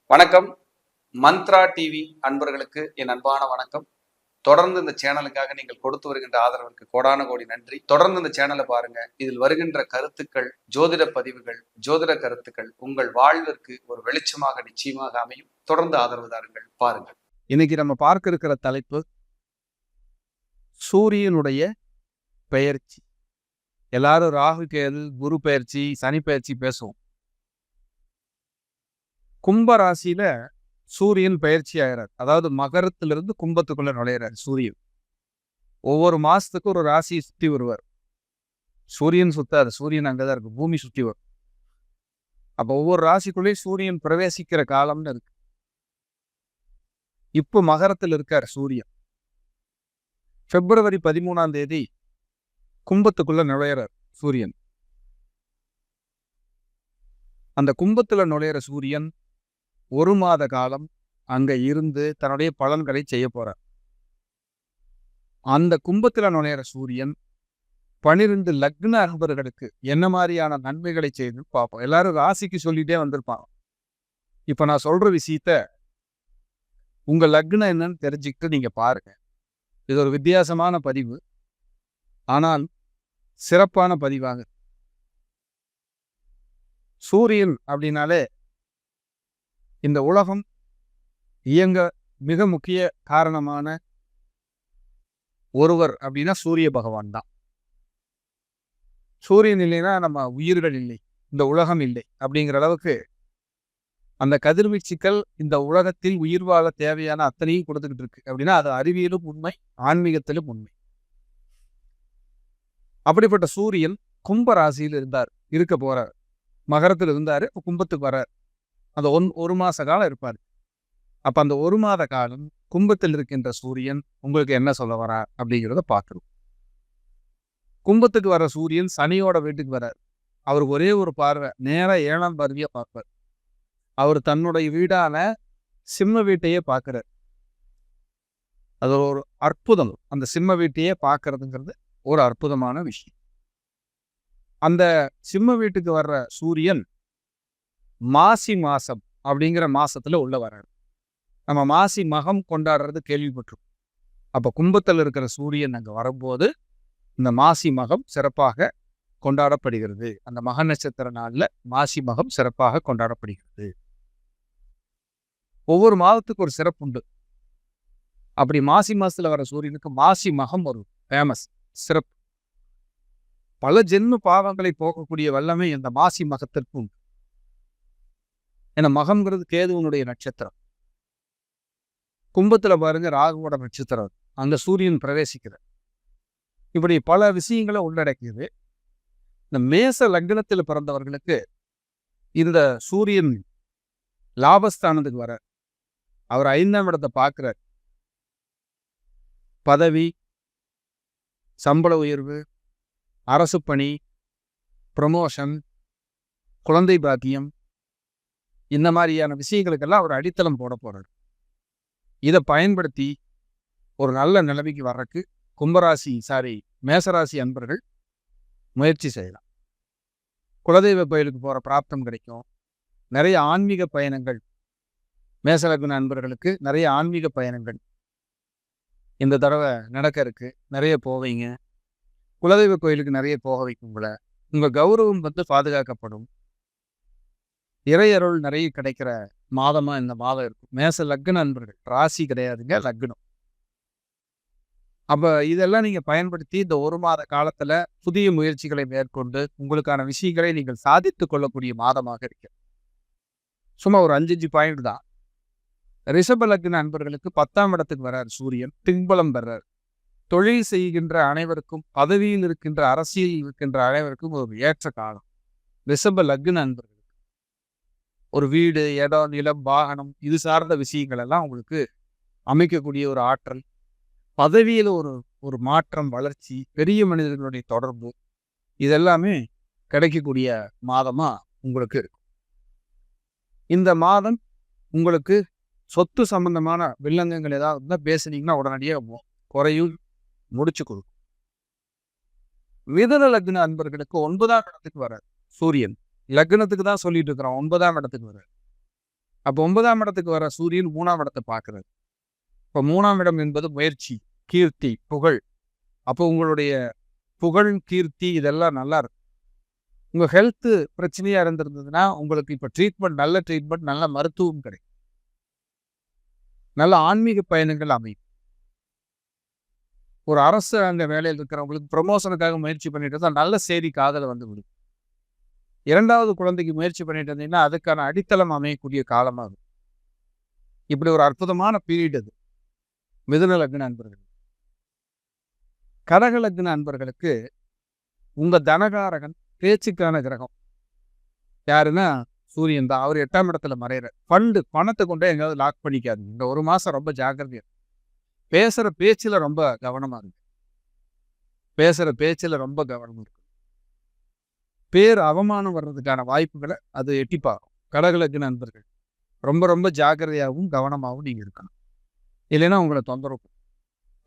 வணக்கம். மந்த்ரா டிவி அன்பர்களுக்கு என் அன்பான வணக்கம். தொடர்ந்து இந்த சேனலுக்காக நீங்கள் கொடுத்து வருகின்ற ஆதரவிற்கு கோடான கோடி நன்றி. தொடர்ந்து இந்த சேனலை பாருங்க. இதில் வருகின்ற கருத்துக்கள், ஜோதிட பதிவுகள், ஜோதிட கருத்துக்கள் உங்கள் வாழ்விற்கு ஒரு வெளிச்சமாக நிச்சயமாக அமையும். தொடர்ந்து ஆதரவு தாருங்கள், பாருங்கள். இன்னைக்கு நம்ம பார்க்க இருக்கிற தலைப்பு சூரியனுடைய பெயர்ச்சி. எல்லாரும் ராகு கேது, குரு பெயர்ச்சி, சனி பெயர்ச்சி பேசுவோம். கும்ப ராசியில சூரியன் பயிற்சி ஆகிறார். அதாவது மகரத்திலிருந்து கும்பத்துக்குள்ள நுழையிறார் சூரியன். ஒவ்வொரு மாசத்துக்கு ஒரு ராசியை சுத்தி வருவார். சூரியன் சுத்தாது, சூரியன் அங்கதான் இருக்கு, பூமி சுத்தி வரும். அப்ப ஒவ்வொரு ராசிக்குள்ளேயும் சூரியன் பிரவேசிக்கிற காலம்னு இருக்கு. இப்போ மகரத்தில் இருக்கார் சூரியன். பிப்ரவரி 13 கும்பத்துக்குள்ள நுழையிறார் சூரியன். அந்த கும்பத்துல நுழையிற சூரியன் ஒரு மாத காலம் அங்க இருந்து தன்னுடைய பலன்களை செய்ய போறார். அந்த கும்பத்துல நுழையிற சூரியன் 12 லக்ன அன்பர்களுக்கு என்ன மாதிரியான நன்மைகளை செய்து பார்ப்போம். எல்லாரும் ராசிக்கு சொல்லிட்டே வந்திருப்பாங்க. இப்ப நான் சொல்ற விஷயத்த உங்க லக்னம் என்னன்னு தெரிஞ்சுக்கிட்டு நீங்க பாருங்க. இது ஒரு வித்தியாசமான பதிவு, ஆனால் சிறப்பான பதிவாக. சூரியன் அப்படின்னாலே இந்த உலகம் இயங்க மிக முக்கிய காரணமான ஒருவர் அப்படின்னா சூரிய பகவான் தான். சூரியன் இல்லைன்னா நம்ம உயிர்கள் இல்லை, இந்த உலகம் இல்லை அப்படிங்கிற அளவுக்கு அந்த கதிர்வீச்சுக்கள் இந்த உலகத்தில் உயிர் வாழ தேவையான அத்தனையும் கொடுத்துக்கிட்டு இருக்கு. அப்படின்னா அது அறிவியலும் உண்மை, ஆன்மீகத்திலும் உண்மை. அப்படிப்பட்ட சூரியன் கும்ப ராசியில் இருக்க போறார். மகரத்தில் இருந்தாரு, கும்பத்துக்கு வர்றார். அந்த ஒரு மாச காலம் இருப்பார். அப்ப அந்த ஒரு மாத காலம் கும்பத்தில் இருக்கின்ற சூரியன் உங்களுக்கு என்ன சொல்ல வரா அப்படிங்கிறத பார்க்கணும். கும்பத்துக்கு வர சூரியன் சனியோட வீட்டுக்கு வர்றார். அவருக்கு ஒரே ஒரு பார்வை, நேரா 7ஆம் பார்வையா பார்ப்பார். அவர் தன்னுடைய வீடான சிம்ம வீட்டையே பார்க்கிறார். அது ஒரு அற்புதம். அந்த சிம்ம வீட்டையே பார்க்கறதுங்கிறது ஒரு அற்புதமான விஷயம். அந்த சிம்ம வீட்டுக்கு வர்ற சூரியன் மாசி மாசம் அப்படிங்கிற மாசத்துல உள்ள வர்றாரு. நம்ம மாசி மகம் கொண்டாடுறது கேள்விப்பட்டிருக்கோம். அப்ப கும்பத்தில் இருக்கிற சூரியன் அங்க வரும்போது இந்த மாசி மகம் சிறப்பாக கொண்டாடப்படுகிறது. அந்த மக நட்சத்திர நாள்ல மாசி மகம் சிறப்பாக கொண்டாடப்படுகிறது. ஒவ்வொரு மாதத்துக்கு ஒரு சிறப்பு உண்டு. அப்படி மாசி மாசத்துல வர சூரியனுக்கு மாசி மகம் ஒரு ஃபேமஸ் சிறப்பு. பல ஜென்ம பாவங்களை போகக்கூடிய வல்லமை இந்த மாசி மகத்திற்கு உண்டு. ஏன்னா மகம்ங்கிறது கேதுவனுடைய நட்சத்திரம். கும்பத்துல பாருங்க ராகுவோட நட்சத்திரம், அங்க சூரியன் பிரவேசிக்கிறார். இப்படி பல விஷயங்களை உள்ளடக்கியது. இந்த மேச லக்னத்தில் பிறந்தவர்களுக்கு இந்த சூரியன் லாபஸ்தானத்துக்கு வர அவர் 5ஆம் இடத்தை பார்க்கிறார். பதவி, சம்பள உயர்வு, அரசு பணி, ப்ரமோஷன், குழந்தை பாக்கியம், இந்த மாதிரியான விஷயங்களுக்கெல்லாம் அவர் அடித்தளம் போட போறார். இதை பயன்படுத்தி ஒரு நல்ல நிலைமைக்கு வர்றதுக்கு மேசராசி அன்பர்கள் முயற்சி செய்யலாம். குலதெய்வ கோயிலுக்கு போற பிராப்தம் கிடைக்கும். நிறைய ஆன்மீக பயணங்கள், மேசலக்ன அன்பர்களுக்கு நிறைய ஆன்மீக பயணங்கள் இந்த தடவை நடக்க இருக்கு. நிறைய போவீங்க. குலதெய்வ கோயிலுக்கு நிறைய போக வைக்குங்கள. உங்க கௌரவம் பாதுகாக்கப்படும். இறையருள் நிறைய கிடைக்கிற மாதமா இந்த மாதம் இருக்கும். மேச லக்ன அன்பர்கள், ராசி கிடையாதுங்க, லக்னம். அப்ப இதெல்லாம் நீங்க பயன்படுத்தி இந்த ஒரு மாத காலத்துல புதிய முயற்சிகளை மேற்கொண்டு உங்களுக்கான விஷயங்களை நீங்கள் சாதித்துக் கொள்ளக்கூடிய மாதமாக இருக்கு. சும்மா ஒரு 5 பாயிண்ட் தான். ரிஷப லக்ன அன்பர்களுக்கு 10ஆம் இடத்துக்கு வர்றார் சூரியன், தின்பலம் பெறார். தொழில் செய்கின்ற அனைவருக்கும், பதவியில் இருக்கின்ற அரசியல் இருக்கின்ற அனைவருக்கும் ஒரு ஏற்ற காலம். ரிஷப லக்ன அன்பர்கள் ஒரு வீடு, இடம், நிலம், வாகனம் இது சார்ந்த விஷயங்கள் எல்லாம் உங்களுக்கு அமைக்கக்கூடிய ஒரு ஆற்றல், பதவியில் ஒரு மாற்றம், வளர்ச்சி, பெரிய மனிதர்களுடைய தொடர்பு, இதெல்லாமே கிடைக்கக்கூடிய மாதமா உங்களுக்கு இருக்கும். இந்த மாதம் உங்களுக்கு சொத்து சம்பந்தமான வில்லங்கங்கள் ஏதாவது இருந்தால் பேசுனீங்கன்னா உடனடியாக குறையும், முடிச்சு கொடுக்கும். மிதுன லக்ன அன்பர்களுக்கு 9ஆம் இடத்துக்கு வர சூரியன், லக்னத்துக்கு தான் சொல்லிட்டு இருக்கிறோம், 9ஆம் இடத்துக்கு வர. அப்போ 9ஆம் இடத்துக்கு வர சூரியன் 3ஆம் இடத்தை பார்க்கிறது. இப்போ 3ஆம் இடம் என்பது முயற்சி, கீர்த்தி, புகழ். அப்போ உங்களுடைய புகழ், கீர்த்தி இதெல்லாம் நல்லா இருக்கும். உங்க ஹெல்த் பிரச்சனையா இருந்திருந்ததுன்னா உங்களுக்கு இப்போ ட்ரீட்மெண்ட், நல்ல மருத்துவம் கிடைக்கும். நல்ல ஆன்மீக பயணங்கள் அமையும். ஒரு அரசு அங்க வேலையில் இருக்கிறவங்களுக்கு ப்ரமோஷனுக்காக முயற்சி பண்ணிட்டு இருந்தா நல்ல செய்தி காதல வந்து விடும். 2வது குழந்தைக்கு முயற்சி பண்ணிட்டு இருந்தீங்கன்னா அதுக்கான அடித்தளம் அமையக்கூடிய காலமா இருக்கும். இப்படி ஒரு அற்புதமான பீரியட் அது மிதுன லக்ன அன்பர்கள். கடக லக்ன அன்பர்களுக்கு உங்க தனகாரகன் பேச்சுக்கான கிரகம் யாருன்னா சூரியன் தான். அவர் 8ஆம் இடத்துல மறையிற பணத்தை கொண்டே எங்கேயாவது லாக் பண்ணிக்காது. இந்த 1 மாசம் ரொம்ப ஜாக்கிரதையா பேசுற பேச்சுல ரொம்ப கவனமா இருக்கு. பேர் அவமானம் வர்றதுக்கான வாய்ப்புகளை அது எட்டிப்பாகும். கடக நண்பர்கள் ரொம்ப ரொம்ப ஜாக்கிரதையாகவும் கவனமாகவும் நீங்க இருக்கணும். இல்லைன்னா உங்களை தொந்தரவு.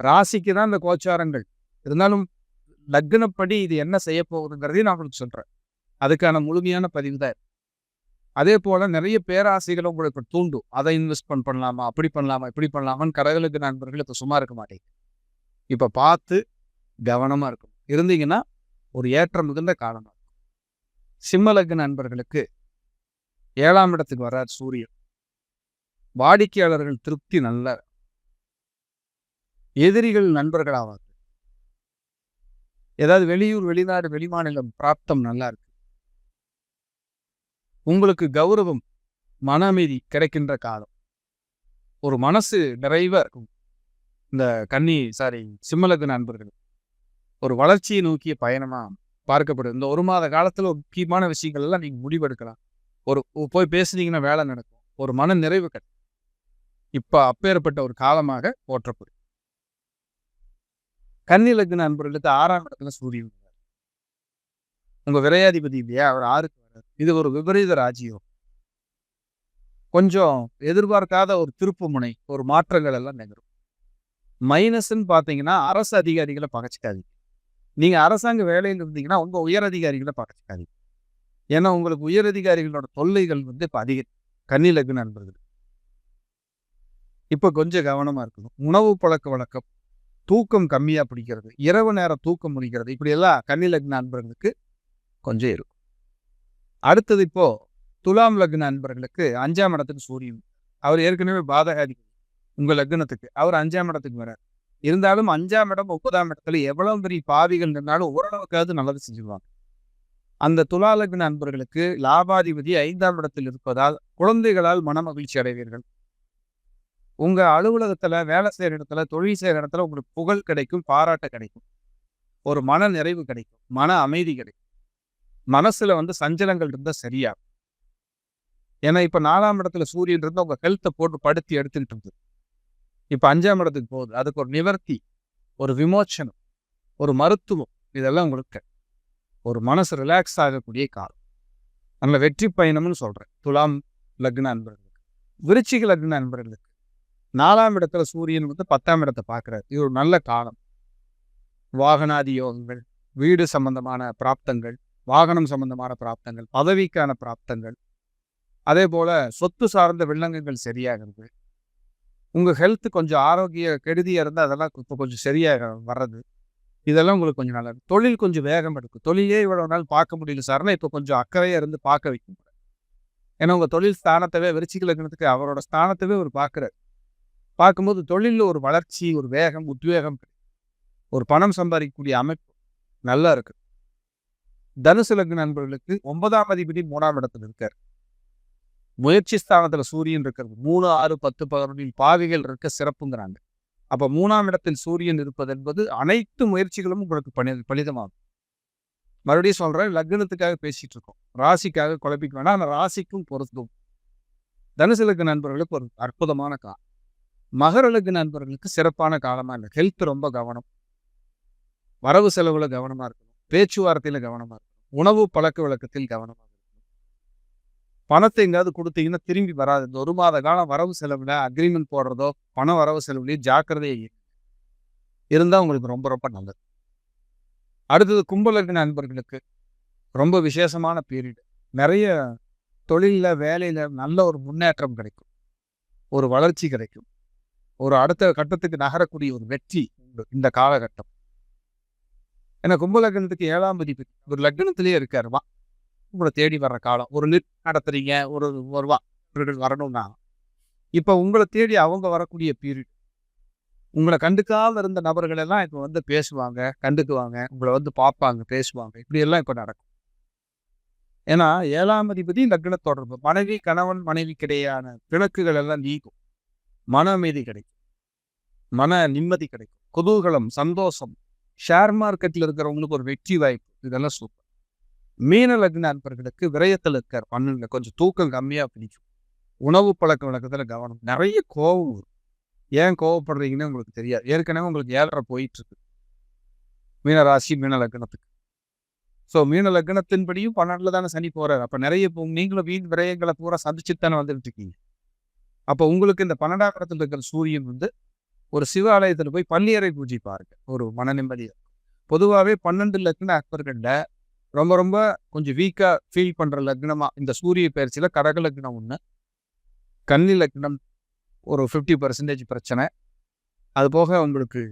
ராசிக்கு தான் இந்த கோச்சாரங்கள் இருந்தாலும் லக்னப்படி இது என்ன செய்ய போகுதுங்கிறதையும் நான் உங்களுக்கு சொல்றேன். அதுக்கான முழுமையான பதிவு தான். அதே போல நிறைய பேராசைகளை உங்களுக்கு தூண்டும். அதை இன்வெஸ்ட்மெண்ட் பண்ணலாமா, அப்படி பண்ணலாமா, இப்படி பண்ணலாமான்னு கடக நண்பர்கள் இப்போ சும்மா இருக்க மாட்டேங்க. இப்போ பார்த்து கவனமா இருக்கும். இருந்தீங்கன்னா ஒரு ஏற்றம் மிகுந்த காலமா இருக்கும். சிம்ம லக்ன நண்பர்களுக்கு 7ஆம் இடத்துக்கு வர்றார் சூரியன். வாடிக்கையாளர்கள் திருப்தி நல்ல, எதிரிகள் நண்பர்கள் ஆவாங்க. ஏதாவது வெளியூர், வெளிநாடு, வெளிமாநிலம் பிராப்தம் நல்லா இருக்கு. உங்களுக்கு கௌரவம், மன அமைதி கிடைக்கின்ற காலம். ஒரு மனசு நிறைவா இருக்கும். இந்த சிம்ம லக்ன நண்பர்கள் ஒரு வளர்ச்சியை நோக்கிய பயணமா பார்க்கப்படுது. இந்த 1 மாத காலத்துல ஒரு முக்கியமான விஷயங்கள் எல்லாம் நீங்க முடிவெடுக்கலாம். போய் பேசுனீங்கன்னா வேலை நடக்கும். ஒரு மன நிறைவு கிடைக்கும். இப்ப அப்பேற்பட்ட ஒரு காலமாக போற்றப்படும். கன்னி லக்ன நண்பர்களுக்கு 6ஆம் இடத்துல சூரியன். உங்க விரையாதிபதி இல்லையா, அவர் 6க்கு வர்றாரு. இது ஒரு விபரீத ராஜ்யம். கொஞ்சம் எதிர்பார்க்காத ஒரு திருப்பு முனை, ஒரு மாற்றங்கள் எல்லாம் நிகழும். மைனஸ்ன்னு பார்த்தீங்கன்னா அரசு அதிகாரிகளை பகைச்சிக்காதீங்க. நீங்க அரசாங்க வேலையில் இருந்தீங்கன்னா உங்க உயர் அதிகாரிகளை பகைச்சிக்காதீங்க. ஏன்னா உங்களுக்கு உயர் அதிகாரிகளோட தொல்லைகள் இப்ப அதிகம். கன்னி லக்ன நண்பர்கள் இப்ப கொஞ்சம் கவனமா இருக்கணும். உணவு பழக்க வழக்கம், தூக்கம் கம்மியா பிடிக்கிறது, இரவு நேரம் தூக்கம் முடிக்கிறது, இப்படி எல்லாம் கன்னி லக்ன நண்பர்களுக்கு கொஞ்சம் இருக்கும். அடுத்தது இப்போ துலாம் லக்ன நண்பர்களுக்கு 5ஆம் இடத்துக்கு சூரியன். அவர் ஏற்கனவே பாதகாதிபதி உங்க லக்னத்துக்கு. அவர் 5ஆம் இடத்துக்கு வர்றார். இருந்தாலும் 5ஆம் இடம் 9ஆம் இடத்துல எவ்வளவு பெரிய பாவிகள் இருந்தாலும் ஓரளவுக்காவது நல்லது செஞ்சுருவாங்க. அந்த துலா லக்ன நண்பர்களுக்கு லாபாதிபதி 5ஆம் இடத்தில் இருப்பதால் குழந்தைகளால் மன மகிழ்ச்சி அடைவீர்கள். உங்க அலுவலகத்துல, வேலை செய்யற இடத்துல, தொழில் செய்யற இடத்துல உங்களுக்கு புகழ் கிடைக்கும், பாராட்டு கிடைக்கும், ஒரு மன நிறைவு கிடைக்கும், மன அமைதி கிடைக்கும். மனசுல சஞ்சலங்கள் இருந்தா சரியா. ஏன்னா இப்ப 4ஆம் இடத்துல சூரியன் இருந்தா உங்க ஹெல்த்தை போட்டு படுத்தி எடுத்துக்கிட்டு இருந்தது. இப்ப 5ஆம் இடத்துக்கு போகுது. அதுக்கு ஒரு நிவர்த்தி, ஒரு விமோச்சனம், ஒரு மருத்துவம், இதெல்லாம் உங்களுக்கு ஒரு மனசு ரிலாக்ஸ் ஆகக்கூடிய காலம். நல்ல வெற்றி பயணம்னு சொல்றேன் துலாம் லக்ன நண்பர்களுக்கு. விருச்சிக லக்ன நண்பர்களுக்கு 4ஆம் இடத்துல சூரியன் 10ஆம் இடத்தை பார்க்கிறார். இது ஒரு நல்ல காலம். வாகனாதி யோகங்கள், வீடு சம்பந்தமான பிராப்தங்கள், வாகனம் சம்பந்தமான பிராப்தங்கள், பதவிக்கான பிராப்தங்கள், அதே போல சொத்து சார்ந்த வில்லங்கங்கள் சரியாகிறது. உங்க ஹெல்த் கொஞ்சம் ஆரோக்கிய கெடுதியா இருந்தால் அதெல்லாம் இப்போ கொஞ்சம் சரியாக வர்றது, இதெல்லாம் உங்களுக்கு கொஞ்சம் நல்லா இருக்கும். தொழில் கொஞ்சம் வேகம் எடுக்கும். தொழிலே இவ்வளவு நாள் பார்க்க முடியல சார்னா இப்போ கொஞ்சம் அக்கறையா இருந்து பார்க்க வைக்கும். ஏன்னா உங்க தொழில் ஸ்தானத்தவே விருச்சிக லக்னத்துக்கு அவரோட ஸ்தானத்தவே ஒரு பார்க்குறாரு. பார்க்கும்போது தொழிலில் ஒரு வளர்ச்சி, ஒரு வேகம், உத்வேகம், ஒரு பணம் சம்பாதிக்கக்கூடிய அமைப்பு நல்லா இருக்கு. தனுசு லக்ன நண்பர்களுக்கு 9ஆம் அதிபதி 3ஆம் இடத்துல இருக்கார். முயற்சி ஸ்தானத்துல சூரியன் இருக்கிறது. 3, 6, 10, 11 பாவிகள் இருக்க சிறப்புங்கிறாங்க. அப்ப 3ஆம் இடத்தில் சூரியன் இருப்பது என்பது அனைத்து முயற்சிகளும் உங்களுக்கு பலிதமாகும். மறுபடியும் சொல்றேன், லக்னத்துக்காக பேசிட்டு இருக்கோம், ராசிக்காக குழப்பிக்க வேண்டாம். அந்த ராசிக்கும் பொருந்தும். தனுசு லக்ன நண்பர்களுக்கு ஒரு அற்புதமான காலம். மகர லக்ன நண்பர்களுக்கு சிறப்பான காலமா இல்லை. ஹெல்த் ரொம்ப கவனம், வரவு செலவுல கவனமா இருக்கணும், பேச்சுவார்த்தையில கவனமா இருக்கணும், உணவு பழக்க வழக்கத்தில் கவனமா இருக்கணும். பணத்தை எங்காவது கொடுத்தீங்கன்னா திரும்பி வராது. இந்த 1 மாத காலம் வரவு செலவுல அக்ரிமெண்ட் போடுறதோ, பண வரவு செலவுலையும் ஜாக்கிரதையே இருந்தா உங்களுக்கு ரொம்ப ரொம்ப நல்லது. அடுத்தது கும்ப லக்ன நண்பர்களுக்கு ரொம்ப விசேஷமான பீரியட். நிறைய தொழில்ல, வேலையில நல்ல ஒரு முன்னேற்றம் கிடைக்கும். ஒரு வளர்ச்சி கிடைக்கும். ஒரு அடுத்த கட்டத்துக்கு நகரக்கூடிய ஒரு வெற்றி உண்டு இந்த காலகட்டம். ஏன்னா கும்ப லக்னத்துக்கு 7ஆம் அதிபதி ஒரு லக்னத்திலேயே இருக்காருமா. உங்களை தேடி வர்ற காலம். ஒரு நடத்துறீங்க, ஒரு வருவா இவர்கள் வரணும்னா, இப்ப உங்களை தேடி அவங்க வரக்கூடிய பீரியட். உங்களை கண்டுக்காம இருந்த நபர்கள் எல்லாம் இப்ப வந்து பேசுவாங்க, கண்டுக்குவாங்க, உங்களை வந்து பார்ப்பாங்க, பேசுவாங்க. இப்படி எல்லாம் இப்ப நடக்கும். ஏன்னா 7ஆம் அதிபதி லக்ன தொடர்பு. மனைவி, கணவன், மனைவிக்கிடையான பிணக்குகள் எல்லாம் நீங்கும். மன அமைதி கிடைக்கும். மன நிம்மதி கிடைக்கும். குதூகலம், சந்தோஷம். ஷேர் மார்க்கெட்ல இருக்கிறவங்களுக்கு ஒரு வெற்றி வாய்ப்பு. இதெல்லாம் சூப்பர். மீன லக்ன அன்பர்களுக்கு விரயத்தில் இருக்கார் 12 கொஞ்சம் தூக்கம் கம்மியா பிடிக்கும். உணவு பழக்க வழக்கத்துல கவனம். நிறைய கோபம் வரும். ஏன் கோவப்படுறீங்கன்னு உங்களுக்கு தெரியாது. ஏற்கனவே உங்களுக்கு 7.5 போயிட்டு இருக்கு மீனராசி, மீன லக்னத்துக்கு. ஸோ மீன லக்னத்தின்படியும் 12 தானே சனி போறாரு. அப்ப நிறைய நீங்களும் வீண் விரயங்களை பூரா சந்திச்சுட்டு தானே வந்துட்டு இருக்கீங்க. அப்போ உங்களுக்கு இந்த 12ஆம் இடத்துல இருக்கிற சூரியன் வந்து ஒரு சிவ ஆலயத்துல போய் பள்ளியறை பூஜை பாருங்க. ஒரு மன நிம்மதியா. பொதுவாகவே 12 லக்ன அக்பர்கள்ல ரொம்ப ரொம்ப கொஞ்சம் வீக்கா ஃபீல் பண்ற லக்னமா இந்த சூரிய பயிற்சியில கடக லக்னம் ஒண்ணு, கன்னி லக்னம் ஒரு 50% பிரச்சனை. அது போக உங்களுக்கு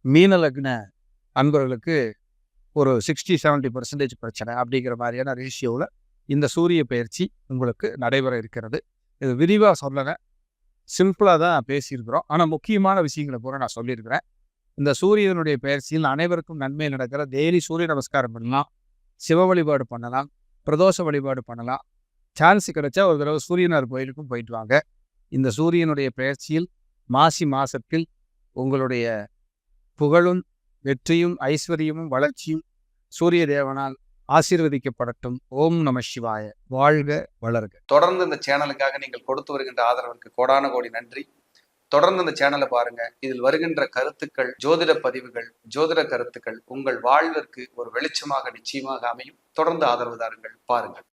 மீன லக்ன அன்பர்களுக்கு ஒரு 60-70% பிரச்சனை அப்படிங்கிற மாதிரியான ரேஷியோவில் இந்த சூரிய பயிற்சி உங்களுக்கு நடைபெற இருக்கிறது. இது விரிவாக சொல்லலை, சிம்பிளாக தான் பேசியிருக்கிறோம். ஆனால் முக்கியமான விஷயங்களை பூரா நான் சொல்லியிருக்கிறேன். இந்த சூரியனுடைய பயிற்சியில் அனைவருக்கும் நன்மை நடக்கிற டெய்லி சூரிய நமஸ்காரம் பண்ணலாம், சிவ வழிபாடு பண்ணலாம், பிரதோஷ வழிபாடு பண்ணலாம். சான்ஸ் கிடைச்சா ஒரு தடவை சூரியனார் கோயிலுக்கும் போயிட்டு வாங்க. இந்த சூரியனுடைய பயிற்சியில் மாசி மாசத்தில் உங்களுடைய புகழும் வெற்றியும் ஐஸ்வர்யமும் வளர்ச்சியும் சூரிய தேவனால் ஆசீர்வதிக்கப்படட்டும். ஓம் நம சிவாய. வாழ்க வளர்க. தொடர்ந்து இந்த சேனலுக்காக நீங்கள் கொடுத்து வருகின்ற ஆதரவிற்கு கோடான கோடி நன்றி. தொடர்ந்து இந்த சேனலை பாருங்க. இதில் வருகின்ற கருத்துக்கள், ஜோதிட பதிவுகள், ஜோதிட கருத்துக்கள் உங்கள் வாழ்விற்கு ஒரு வெளிச்சமாக நிச்சயமாக அமையும். தொடர்ந்து ஆதரவு தாருங்கள். பாருங்கள்.